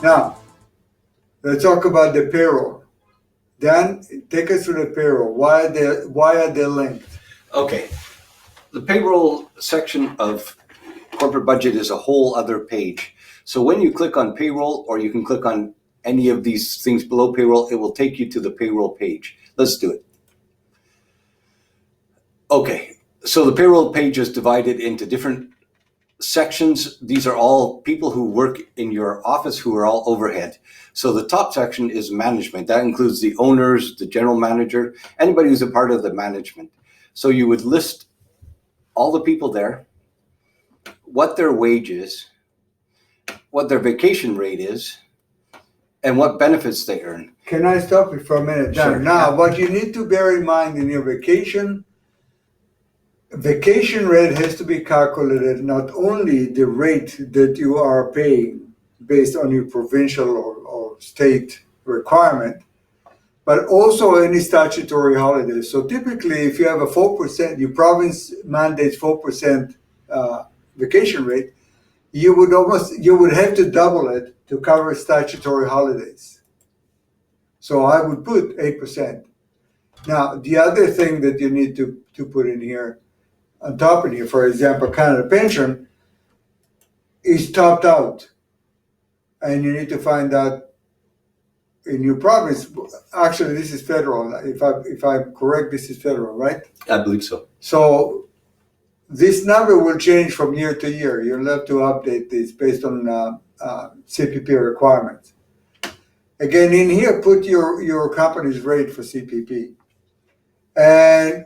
Now, let's talk about the payroll. Dan, take us through the payroll. Why are they linked? Okay. The payroll section of corporate budget is a whole other page. So when you click on payroll, or you can click on any of these things below payroll, it will take you to the payroll page. Let's do it. Okay, so the payroll page is divided into different sections. These are all people who work in your office who are all overhead. So the top section is management. That includes the owners, the general manager, anybody who's a part of the management. So you would list all the people there, what their wage is, what their vacation rate is, and what benefits they earn. Can I stop you for a minute? Sure. Now, what you need to bear in mind in your vacation rate has to be calculated not only the rate that you are paying based on your provincial or state requirement, but also any statutory holidays. So typically, if you have a 4%, your province mandates 4% vacation rate, you would have to double it to cover statutory holidays. So I would put 8%. Now, the other thing that you need to put in here, on top of here, for example, Canada Pension is topped out. And you need to find out in your province. Actually, this is federal. If I'm correct, this is federal, right? I believe so. So this number will change from year to year. You'll have to update this based on CPP requirements. Again, in here, put your company's rate for CPP. And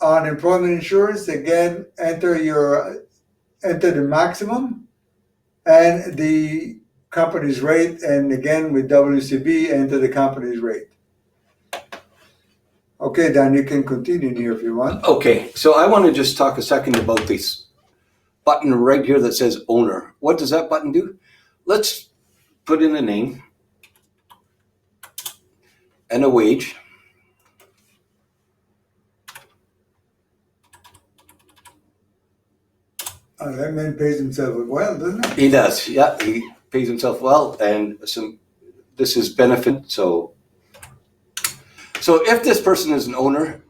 on employment insurance, again, enter the maximum and the company's rate, and again with WCB, enter the company's rate. Okay, Dan, you can continue here if you want. Okay, so I want to just talk a second about this button right here that says owner. What does that button do? Let's put in a name and a wage. That man pays himself well, doesn't he? He does, yeah. He pays himself well, and this is benefit. So if this person is an owner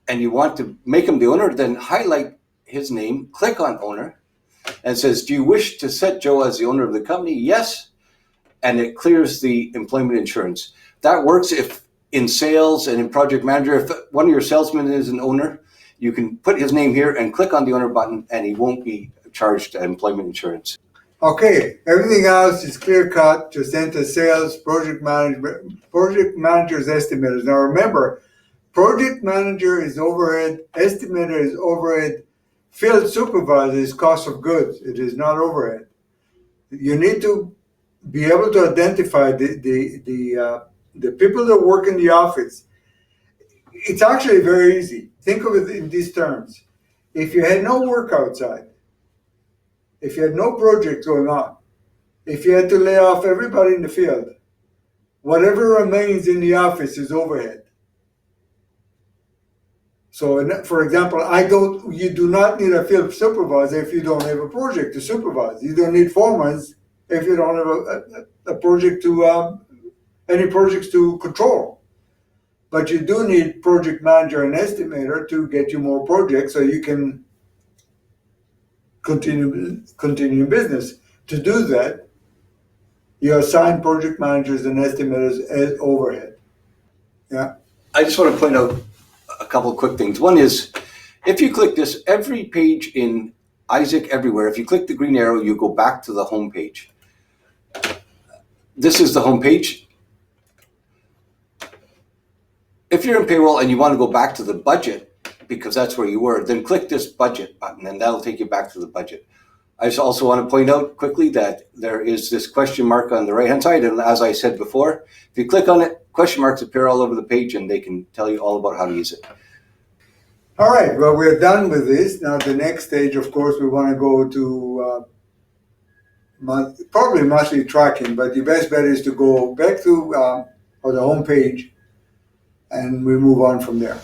and you want to make him the owner, then highlight his name, click on owner, and it says, do you wish to set Joe as the owner of the company? Yes. And it clears the employment insurance. That works if in sales and in project manager, if one of your salesmen is an owner, you can put his name here and click on the owner button, and he won't be charged employment insurance. Okay, everything else is clear cut. Just enter sales, project manager's estimators. Now remember, project manager is overhead, estimator is overhead, field supervisor is cost of goods. It is not overhead. You need to be able to identify the people that work in the office. It's actually very easy. Think of it in these terms. If you had no work outside, if you had no project going on, if you had to lay off everybody in the field, whatever remains in the office is overhead. So, for example, you do not need a field supervisor if you don't have a project to supervise. You don't need foremen if you don't have a project any projects to control. But you do need project manager and estimator to get you more projects so you can continue business. To do that, you assign project managers and estimators as overhead. Yeah. I just want to point out a couple of quick things. One is, if you click this, every page in Isaac Everywhere, if you click the green arrow, you go back to the home page. This is the home page. If you're in payroll and you want to go back to the budget, because that's where you were, then click this budget button and that'll take you back to the budget. I just also want to point out quickly that there is this question mark on the right-hand side. And as I said before, if you click on it, question marks appear all over the page and they can tell you all about how to use it. All right, well, we're done with this. Now, the next stage, of course, we want to go to probably monthly tracking, but the best bet is to go back to the home page and we move on from there.